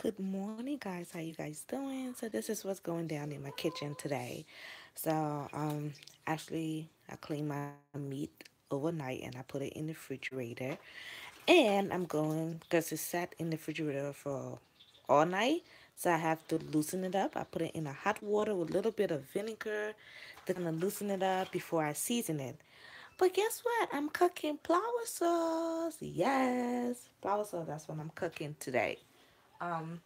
Good morning, guys. How you guys doing? So this is what's going down in my kitchen today. So actually, I cleaned my meat overnight and I put it in the refrigerator. And I'm going because it's sat in the refrigerator for all night. So I have to loosen it up. I put it in a hot water with a little bit of vinegar to kind of loosen it up before I season it. But guess what? I'm cooking flour sauce. Yes, flour sauce. That's what I'm cooking today. Um,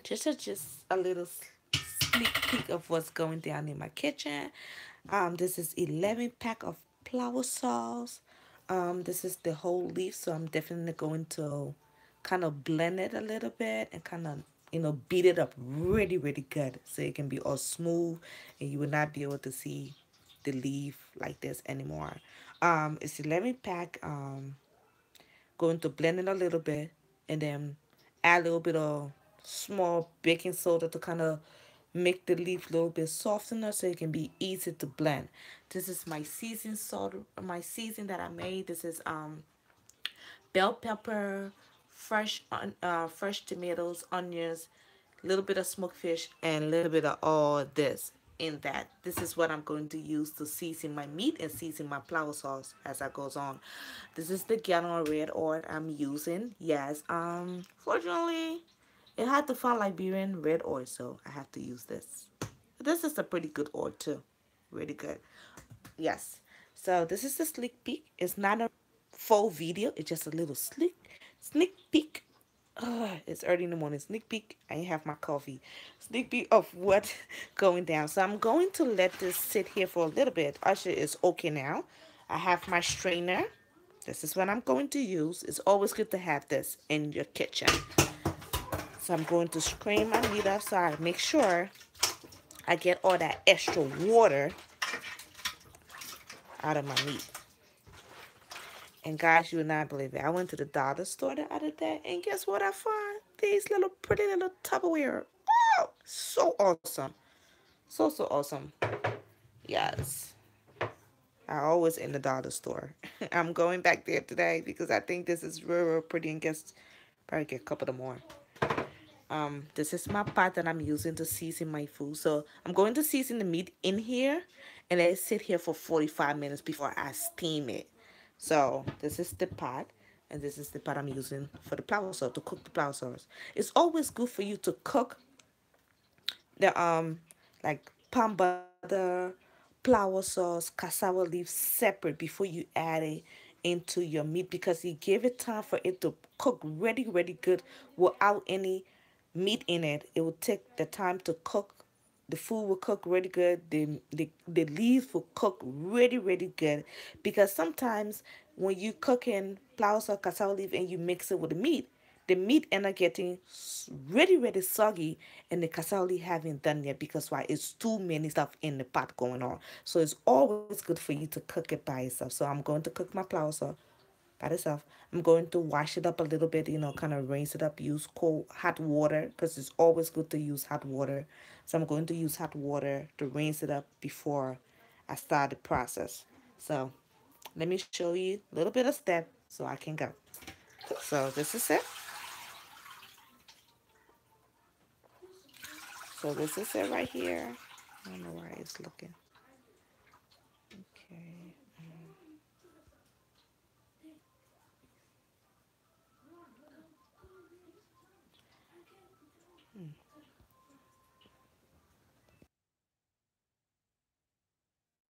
just a little sneak peek of what's going down in my kitchen. This is 11 pack of flour sauce. This is the whole leaf, so I'm definitely going to kind of blend it a little bit and kind of beat it up really good so it can be all smooth and you will not be able to see the leaf like this anymore. It's 11 pack. Going to blend it a little bit and then add a little bit of small baking soda to kind of make the leaf a little bit softer so it can be easy to blend. This is my season salt, my season that I made. This is bell pepper, fresh tomatoes, onions, a little bit of smoked fish, and a little bit of all this in that. This is what I'm going to use to season my meat and season my flour sauce as I goes on. This is the gallon red oil I'm using. Yes, fortunately, it had to find Liberian red oil, so I have to use this. This is a pretty good oil too, really good. Yes. So this is the sneak peek. It's not a full video. It's just a little sneak peek. It's early in the morning. Sneak peek. I ain't have my coffee. Sneak peek of what going down. So I'm going to let this sit here for a little bit. Actually, it's okay now. I have my strainer. This is what I'm going to use. It's always good to have this in your kitchen. So I'm going to strain my meat outside. Make sure I get all that extra water out of my meat. And guys, you would not believe it. I went to the dollar store the other day, and guess what I found? These little pretty little Tupperware. Oh, so awesome. So awesome. Yes. I always in the dollar store. I'm going back there today because I think this is real pretty and guess probably get a couple of more. This is my pot that I'm using to season my food. So I'm going to season the meat in here and let it sit here for 45 minutes before I steam it. So this is the pot and this is the pot I'm using for the flour sauce, to cook the flour sauce. It's always good for you to cook the like palm butter, flour sauce, cassava leaves separate before you add it into your meat because you give it time for it to cook really good without any meat in it. It will take the time to cook. The food will cook really good. The leaves will cook really good because sometimes when you cook in flour or cassava leaf and you mix it with the meat end up getting really soggy and the cassava leaf haven't done yet because why? It's too many stuff in the pot going on. So it's always good for you to cook it by itself. So I'm going to cook my flour sauce by itself. I'm going to wash it up a little bit, kind of rinse it up, use cold hot water because it's always good to use hot water. So I'm going to use hot water to rinse it up before I start the process. So let me show you a little bit of step so I can go. So this is it. So this is it right here. I don't know where it's looking. Okay.